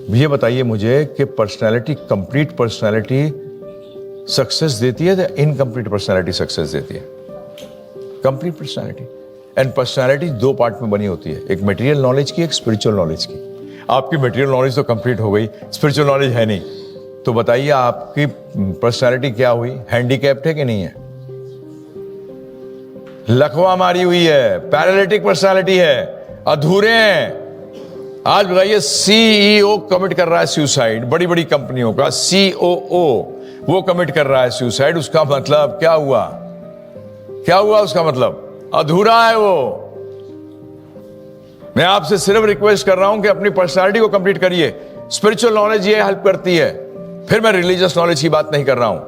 ये बताइए मुझे कि पर्सनैलिटी, कंप्लीट पर्सनैलिटी सक्सेस देती है या इनकम्प्लीट पर्सनैलिटी सक्सेस देती है? Complete personality. एंड पर्सनैलिटी दो पार्ट में बनी होती है, एक मटेरियल नॉलेज की, एक स्पिरिचुअल नॉलेज की। आपकी मटेरियल नॉलेज तो कंप्लीट हो गई, स्पिरिचुअल नॉलेज है नहीं, तो बताइए आपकी पर्सनैलिटी क्या हुई? हैंडीकैप्ड है कि नहीं है? लकवा मारी हुई है, पैरालिटिक पर्सनैलिटी है, अधूरे हैं। आज बताइए सीईओ कमिट कर रहा है सुसाइड, बड़ी बड़ी कंपनियों का सीओओ वो कमिट कर रहा है सुसाइड, उसका मतलब क्या हुआ? क्या हुआ उसका मतलब? अधूरा है वो। मैं आपसे सिर्फ रिक्वेस्ट कर रहा हूं कि अपनी पर्सनालिटी को कंप्लीट करिए। स्पिरिचुअल नॉलेज ये हेल्प करती है, फिर मैं रिलीजियस नॉलेज की बात नहीं कर रहा हूं।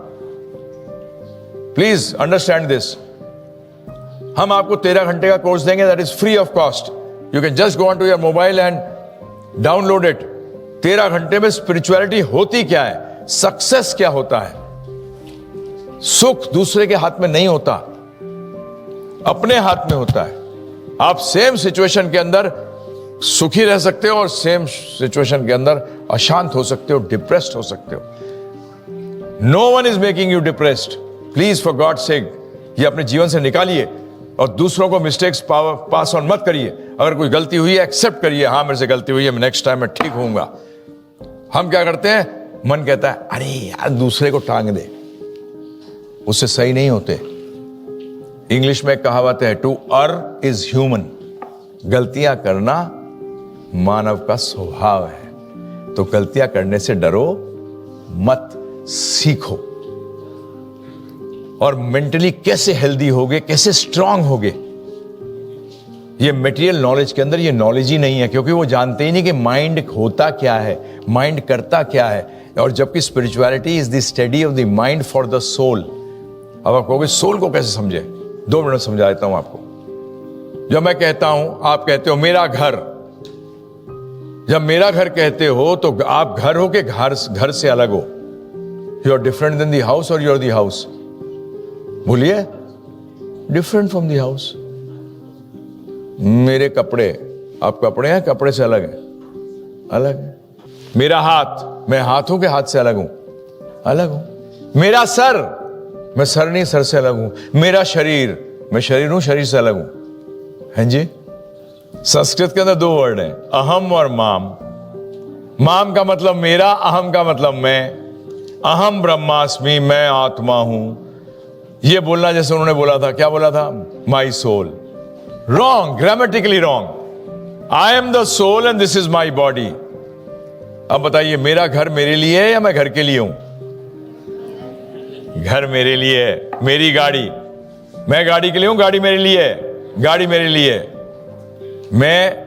Please understand this. हम आपको 13 घंटे का कोर्स देंगे, that is free of cost. You can just go on to your mobile and download it. 13 घंटे में स्पिरिचुअलिटी होती क्या है, सक्सेस क्या होता है। सुख दूसरे के हाथ में नहीं होता, अपने हाथ में होता है। आप सेम सिचुएशन के अंदर सुखी रह सकते हो और सेम सिचुएशन के अंदर अशांत हो सकते हो, डिप्रेस्ड हो सकते हो। No one is making you depressed. Please for God sake ये अपने जीवन से निकालिए और दूसरों को मिस्टेक्स पास ऑन मत करिए। अगर कोई गलती हुई है एक्सेप्ट करिए, हाँ मेरे से गलती हुई है, नेक्स्ट टाइम मैं ठीक होऊंगा। हम क्या करते हैं, मन कहता है अरे यार दूसरे को टांग दे, उससे सही नहीं होते। इंग्लिश में एक कहावत है, टू अर्र इज ह्यूमन। गलतियां करना मानव का स्वभाव है, तो गलतियां करने से डरो मत, सीखो। और मेंटली कैसे हेल्दी होगे, कैसे स्ट्रांग होगे, ये मटेरियल नॉलेज के अंदर ये नॉलेज ही नहीं है, क्योंकि वो जानते ही नहीं कि माइंड होता क्या है, माइंड करता क्या है। और जबकि spirituality is the study of the mind for the soul. अब आप कहोगे सोल को कैसे समझे? 2 मिनट समझा देता हूं आपको। जब मैं कहता हूं, आप कहते हो मेरा घर, जब मेरा घर कहते हो तो आप घर हो के घर से अलग हो? You are different than the house और यू आर द हाउस? बोलिए, डिफरेंट फ्रॉम द हाउस। मेरे कपड़े, आप कपड़े हैं, कपड़े से अलग है, अलग है। मेरा हाथ, मैं हाथों के हाथ से अलग हूं, अलग हूं। मेरा सर, मैं सर नहीं, सर से अलग हूं। मेरा शरीर, मैं शरीर हूं, शरीर से अलग हूं। हैं जी? संस्कृत के अंदर 2 वर्ड हैं, अहम और माम। माम का मतलब मेरा, अहम का मतलब मैं। अहम ब्रह्मास्मि, मैं आत्मा हूं। ये बोलना जैसे उन्होंने बोला था, क्या बोला था? My soul. Wrong, grammatically wrong. I am the soul and this is my body. अब बताइए, मेरा घर मेरे लिए है या मैं घर के लिए हूं? घर मेरे लिए है। मेरी गाड़ी, मैं गाड़ी के लिए हूं, गाड़ी मेरे लिए है, गाड़ी मेरे लिए है। मैं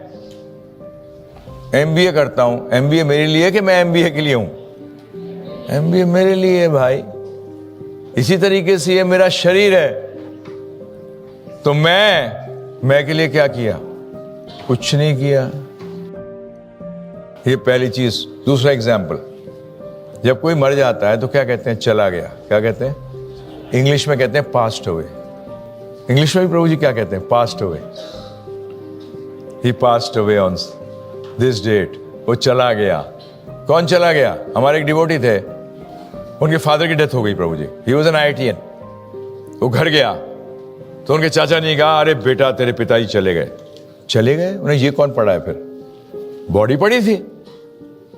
एमबीए करता हूं, एमबीए मेरे लिए कि मैं एमबीए के लिए हूं? एमबीए मेरे लिए है भाई। इसी तरीके से ये मेरा शरीर है, तो मैं के लिए क्या किया? कुछ नहीं किया। ये पहली चीज। दूसरा एग्जाम्पल, जब कोई मर जाता है तो क्या कहते हैं? चला गया। क्या कहते हैं? इंग्लिश में कहते हैं पास्ट अवे। इंग्लिश में भी प्रभु जी क्या कहते हैं? Passed away. He passed away on this date. वो चला गया। कौन चला गया? हमारे एक डिवोटी थे, उनके फादर की डेथ हो गई Prabhu ji. He was an IITian। वो घर गया तो उनके चाचा ने कहा, अरे बेटा तेरे पिताजी चले गए। चले गए? उन्हें ये कौन पड़ा है? फिर बॉडी पड़ी थी।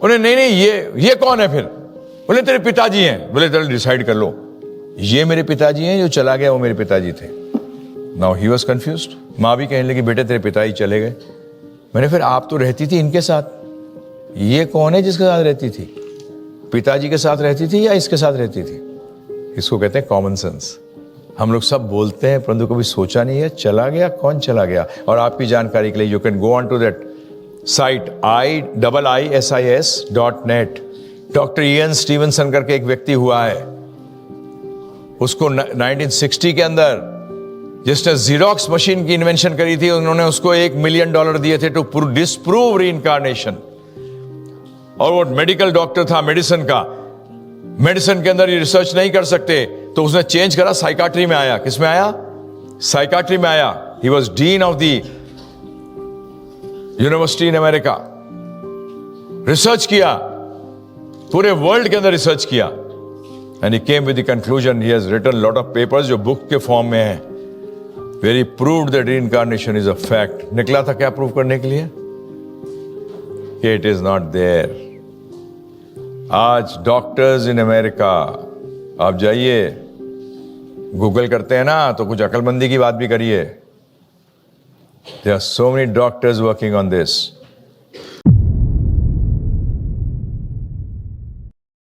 उन्हें नहीं ये कौन है? फिर बोले तेरे पिताजी हैं। बोले चलो डिसाइड कर लो, ये मेरे पिताजी हैं, जो चला गया वो मेरे पिताजी थे। Now he was confused. माँ भी कहने लगी, बेटे तेरे पिताजी चले गए। मैंने, फिर आप तो रहती थी इनके साथ, ये कौन है जिसके साथ रहती थी? पिताजी के साथ रहती थी या इसके साथ रहती थी? इसको कहते हैं कॉमन सेंस। हम लोग सब बोलते हैं परंतु कभी सोचा नहीं है। चला गया, कौन चला गया? और आपकी जानकारी के लिए, you can go on to that site IISIS.net। Doctor Ian Stevenson करके एक व्यक्ति हुआ है, उसको 1960 के अंदर जिसने जीरोक्स मशीन की इन्वेंशन करी थी, उन्होंने उसको $1 मिलियन दिए थे टू डिस्प्रूव रीइंकार्नेशन। और वो मेडिकल डॉक्टर था, मेडिसिन का। मेडिसिन के अंदर ये रिसर्च नहीं कर सकते, तो उसने चेंज करा, साइकाट्री में आया। किस में आया? साइकाट्री में आया। He was dean of the university in America. Research किया, पूरे वर्ल्ड के अंदर रिसर्च किया, and he came with the conclusion, he has written lot of papers जो बुक के फॉर्म में है, where he proved that reincarnation is a fact. निकला था क्या प्रूव करने के लिए? कि इट इज नॉट देयर। आज डॉक्टर्स इन अमेरिका, आप जाइए, गूगल करते हैं ना, तो कुछ अकलमंदी की बात भी करिए। There are so many doctors working on this.